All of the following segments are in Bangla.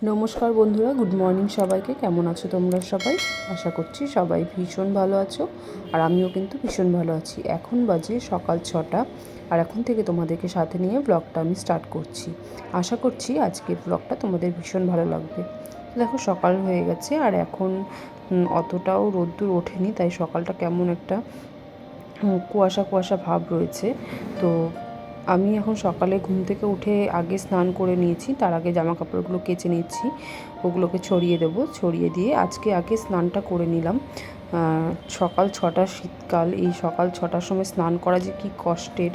নমস্কার বন্ধুরা, গুড মর্নিং সবাইকে। কেমন আছো তোমরা সবাই? আশা করছি সবাই ভীষণ ভালো আছো, আর আমিও কিন্তু ভীষণ ভালো আছি। এখন বাজে সকাল 6টা, আর এখন থেকে তোমাদেরকে সাথে নিয়ে ব্লগটা আমি স্টার্ট করছি। আশা করছি আজকের ব্লগটা তোমাদের ভীষণ ভালো লাগবে। দেখো সকাল হয়ে গেছে, আর এখন অতটাও রোদ্দুর ওঠেনি, তাই সকালটা কেমন একটা কুয়াশা কুয়াশা ভাব রয়েছে। তো আমি এখন সকালে ঘুম থেকে উঠে আগে স্নান করে নিয়েছি, তার আগে জামা কাপড়গুলো কেচে নিচ্ছি, ওগুলোকে ছড়িয়ে দেবো। ছড়িয়ে দিয়ে আগে স্নানটা করে নিলাম। সকাল 6টা, শীতকাল, এই সকাল 6টার সময় স্নান করা যে কী কষ্টের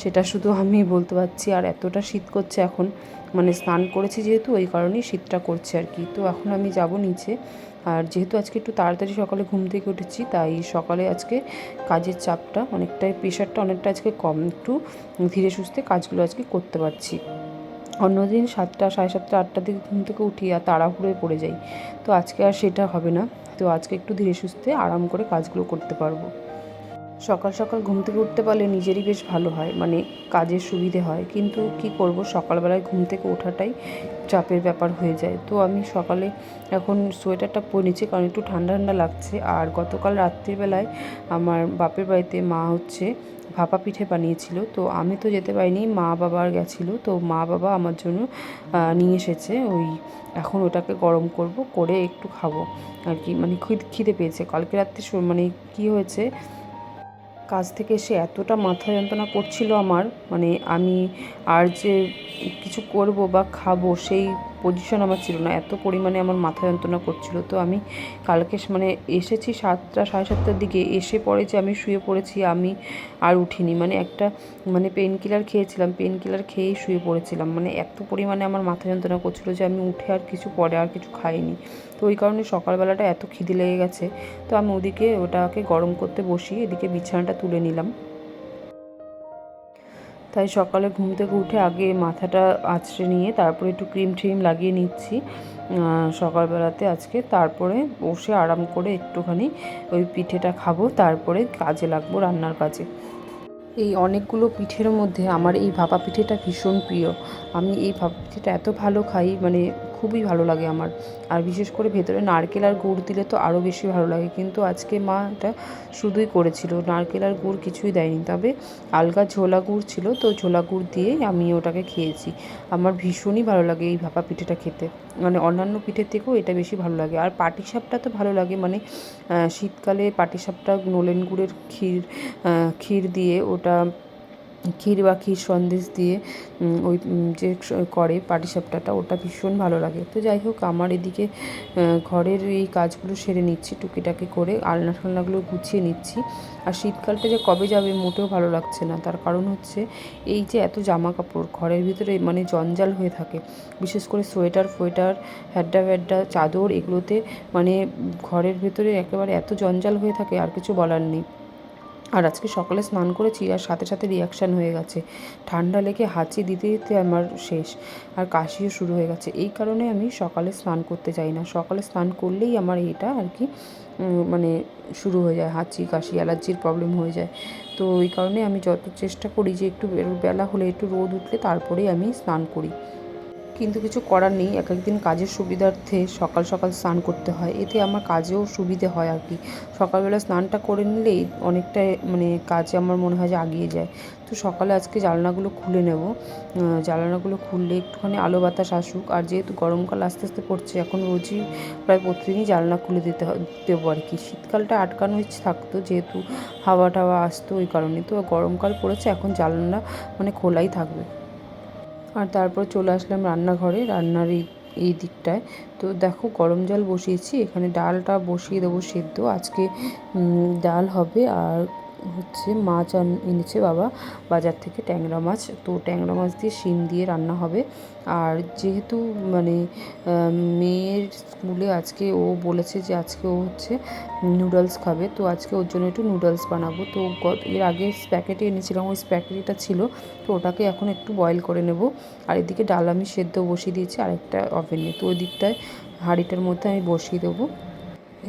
সেটা শুধু আমি বলতে পারছি। আর এতটা শীত করছে এখন, মানে স্নান করেছি যেহেতু ওই কারণেই শীতটা করছে আর কি। তো এখন আমি যাব নিচে। আর যেহেতু আজকে একটু তাড়াতাড়ি সকালে ঘুম থেকে উঠেছি, তাই সকালে আজকে কাজের চাপটা অনেকটাই, প্রেশারটা অনেকটা আজকে কম, একটু ধীরে সুস্থে কাজগুলো আজকে করতে পারছি। অন্যদিন 7টা, সাড়ে 7টা, 8টার দিকে ঘুম থেকে উঠি আর তাড়াহুড়োয় পড়ে যাই। তো আজকে আর সেটা হবে না। তো আজকে একটু ধীরে সুস্থে আরাম করে কাজগুলো করতে পারবো। সকাল সকাল ঘুম থেকে উঠতে পারলে নিজেরই বেশ ভালো হয়, মানে কাজের সুবিধে হয়। কিন্তু কি করব, সকালবেলায় ঘুম থেকে ওঠাটাই চাপের ব্যাপার হয়ে যায়। তো আমি সকালে এখন সোয়েটারটা পরে নিচ্ছি, কারণ একটু ঠান্ডা ঠান্ডা লাগছে। আর গতকাল রাত্রিবেলায় আমার বাপের বাড়িতে মা ভাপা পিঠে বানিয়েছিল। তো আমি তো যেতে পারিনি, মা বাবার গেছিলো। তো মা বাবা আমার জন্য নিয়ে এসেছে। এখন ওটাকে গরম করব, করে একটু খাবো আর কি। মানে খিদে পেয়েছে। কালকে রাত্রে মানে কি হয়েছে, কাজ থেকে এসে এতটা মাথা যন্ত্রণা করছিল আমার, মানে আমি আর যে কিছু করব বা খাবো সেই পজিশন আমার ছিল না, এত পরিমাণে আমার মাথা যন্ত্রণা করছিল। তো আমি কালকে মানে এসেছি 7টা, সাড়ে 7টার দিকে, এসে পরে যে আমি শুয়ে পড়েছি, আমি আর উঠিনি। মানে পেন কিলার খেয়েছিলাম, পেন কিলার খেয়েই শুয়ে পড়েছিলাম। মানে এত পরিমাণে আমার মাথা যন্ত্রণা করছিল যে আমি উঠে আর কিছু খাইনি। তো ওই কারণে সকালবেলাটা এত খিদে লেগে গেছে। তো আমি ওটাকে গরম করতে বসিয়ে এদিকে বিছানাটা তুলে নিলাম। তাই সকালে ঘুম থেকে উঠে আগে মাথাটা আঁচড়ে নিয়ে তারপরে একটু ক্রিম ট্রিম লাগিয়ে নিচ্ছি সকালবেলাতে আজকে। তারপরে বসে আরাম করে একটুখানি ওই পিঠেটা খাবো, তারপরে কাজে লাগবো, রান্নার কাজে। এই অনেকগুলো পিঠের মধ্যে আমার এই ভাপা পিঠেটা ভীষণ প্রিয়। আমি এই ভাপা পিঠেটা এত ভালো খাই, মানে খুবই ভালো লাগে আমার। আর বিশেষ করে ভেতরে নারকেল আর গুড় দিলে তো আরও বেশি ভালো লাগে। কিন্তু আজকে মা এটা শুধুই করেছিল, নারকেল আর গুড় কিছুই দেয়নি। তবে আলগা ঝোলা গুড় ছিল, তো ঝোলা গুড় দিয়েই আমি ওটাকে খেয়েছি। আমার ভীষণই ভালো লাগে এই ভাপা পিঠেটা খেতে, মানে অন্যান্য পিঠের থেকেও এটা বেশি ভালো লাগে। আর পাটিসাপটা তো ভালো লাগে, মানে শীতকালে পাটিসাপটা নলেন গুড়ের ক্ষীর দিয়ে, ওটা ক্ষীর বা ক্ষীর সন্দেশ দিয়ে ওই যে করে পাটিসাপটাটা, ওটা ভীষণ ভালো লাগে। তো যাই হোক, আমার এদিকে ঘরের এই কাজগুলো সেরে নিচ্ছি, টুকিটাকি করে আলনা ঠালনাগুলো গুছিয়ে নিচ্ছি। আর শীতকালটা যে কবে যাবে মোটেও ভালো লাগছে না। তার কারণ হচ্ছে এই যে এত জামা কাপড় ঘরের ভিতরে, মানে জঞ্জাল হয়ে থাকে। বিশেষ করে সোয়েটার ফোয়েটার, হ্যাড্ডা চাদর, এগুলোতে মানে ঘরের ভেতরে একেবারে এত জঞ্জাল হয়ে থাকে, আর কিছু বলার নেই। আর আজকে সকালে স্নান করেছি, আর সাথে সাথে রিয়াকশান হয়ে গেছে, ঠান্ডা লেগে হাঁচি দিতে দিতে আমার শেষ, আর কাশিও শুরু হয়ে গেছে। এই কারণে আমি সকালে স্নান করতে চাই না। সকালে স্নান করলেই আমার এটা আর কি মানে শুরু হয়ে যায়, হাঁচি কাশি, অ্যালার্জির প্রবলেম হয়ে যায়। তো ওই কারণে আমি যত চেষ্টা করি যে একটু বেলা হলে, একটু রোদ উঠলে তারপরেই আমি স্নান করি। কিন্তু কিছু করার নেই, এক একদিন কাজের সুবিধার্থে সকাল সকাল স্নান করতে হয়, এতে আমার কাজেও সুবিধে হয় আর কি। সকালবেলা স্নানটা করে নিলেই অনেকটাই, মানে কাজে আমার মনে হয় যে আগিয়ে যায়। তো সকালে আজকে জানলাগুলো খুলে নেব। জানলাগুলো খুললে একটুখানি আলো বাতাস আসুক। আর যেহেতু গরমকাল আস্তে আস্তে পড়ছে, এখন রোজই প্রায় প্রতিদিনই জানলা খুলে দেবো আর কি। শীতকালটা আটকানোই থাকতো, যেহেতু হাওয়া টাওয়া আসতো ওই কারণে। তো গরমকাল পড়েছে, এখন জানলা মানে খোলাই থাকবে। আর তারপর চলে আসলাম রান্নাঘরে, রান্নার এই দিকটায়। তো দেখো গরম জল বসিয়েছি, এখানে ডালটা বসিয়ে দেবো সেদ্ধ। আজকে ডাল হবে, আর হচ্ছে মাছ এনেছে বাবা বাজার থেকে, ট্যাংরা মাছ। তো ট্যাংরা মাছ দিয়ে শিম দিয়ে রান্না হবে। আর যেহেতু মানে মেয়ের স্কুলে আজকে ও বলেছে যে আজকে ও হচ্ছে নুডলস খাবে, তো আজকে ওর জন্য একটু নুডলস বানাবো। তো এর আগে স্প্যাগেটি এনেছিলাম, ওই স্প্যাগেটিটা ছিল, তো ওটাকে এখন একটু বয়েল করে নেব। আর এদিকে ডাল আমি সেদ্ধ বসিয়ে দিয়েছি আরেকটা ওভেনে। তো ওই দিকটায় হাঁড়িটার মধ্যে আমি বসিয়ে দেবো।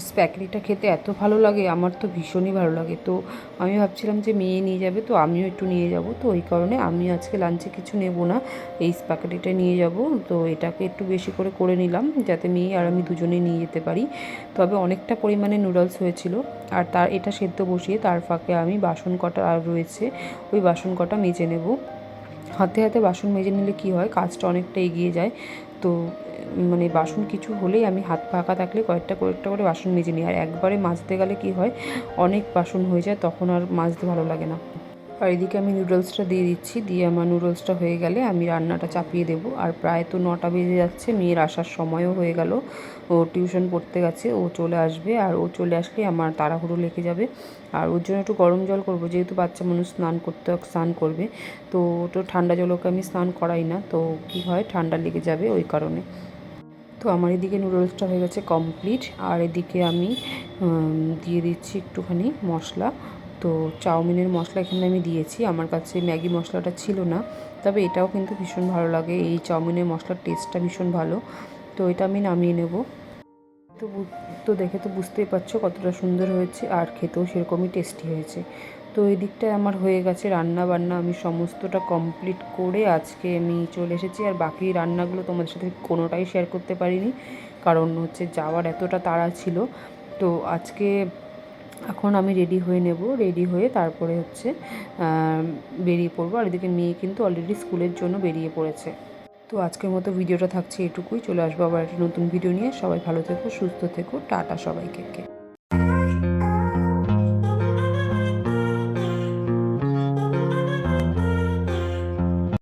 স্প্যাগেটিটা খেতে এত ভালো লাগে, আমার তো ভীষণই ভালো লাগে। তো আমি ভাবছিলাম যে মেয়ে নিয়ে যাবে, তো আমিও একটু নিয়ে যাব। তো ওই কারণে আমি আজকে লাঞ্চে কিছু নেব না, এই স্প্যাগেটিটা নিয়ে যাব। তো এটাকে একটু বেশি করে করে নিলাম যাতে মেয়ে আর আমি দুজনেই নিয়ে যেতে পারি। তবে অনেকটা পরিমাণে নুডলস হয়েছিল, আর তার এটা সেদ্ধ বসিয়ে তার ফাঁকে আমি বাসন কটা আর রয়েছে, ওই বাসন কটা মেজে নেব। হাতে হাতে বাসন মেজে নিলে কি হয়, কাজটা অনেকটা এগিয়ে যায়। তো মানে বাসন কিছু হলেই আমি হাত ফাঁকা থাকলে কয়েকটা করে বাসন মেজে নিই। আর একবারে মাজতে গেলে কি হয়, অনেক বাসন হয়ে যায়, তখন আর মাজতে ভালো লাগে না। আর এদিকে আমি নুডলসটা দিয়ে দিচ্ছি, দিয়ে আমার নুডলসটা হয়ে গেলে আমি রান্নাটা চাপিয়ে দেবো। আর প্রায় তো 9টা বেজে যাচ্ছে, মেয়ের আসার সময়ও হয়ে গেল। ও টিউশন পড়তে গেছে, ও চলে আসবে, আর ও চলে আসলে আমার তাড়াহুড়ো লেগে যাবে। আর ওর জন্য একটু গরম জল করবো, যেহেতু বাচ্চা মানুষ স্নান করবে। তো ঠান্ডা জল ওকে আমি স্নান করাই না, তো কি হয় ঠান্ডা লেগে যাবে ওই কারণে। তো আমার এদিকে নুডলসটা হয়ে গেছে কমপ্লিট। আর এদিকে আমি দিয়ে দিচ্ছি একটুখানি মশলা। তো চাউমিনের মশলা এখানে আমি দিয়েছি, আমার কাছে ম্যাগি মশলাটা ছিল না, তবে এটাও কিন্তু ভীষণ ভালো লাগে, এই চাউমিনের মশলার টেস্টটা ভীষণ ভালো। তো এটা আমি নামিয়ে নেব। তো তো দেখে তো বুঝতেই পারছো কতটা সুন্দর হয়েছে, আর খেতেও সেরকমই টেস্টি হয়েছে। তো এই দিকটায় আমার হয়ে গেছে রান্না বান্না, আমি সমস্তটা কমপ্লিট করে আজকে আমি চলে এসেছি। আর বাকি রান্নাগুলো তোমাদের সাথে কোনোটাই শেয়ার করতে পারিনি, কারণ হচ্ছে যাওয়ার এতটা তাড়া ছিল। তো আজকে এখন আমি রেডি হয়ে নেব, রেডি হয়ে তারপরে হচ্ছে বেরিয়ে পড়বো। আর এদিকে মেয়ে কিন্তু অলরেডি স্কুলের জন্য বেরিয়ে পড়েছে। তো আজকের মতো ভিডিওটা থাকছে এটুকুই, চলে আসবো আবার একটা নতুন ভিডিও নিয়ে। সবাই ভালো থেকো, সুস্থ থেকো, টাটা সবাইকে।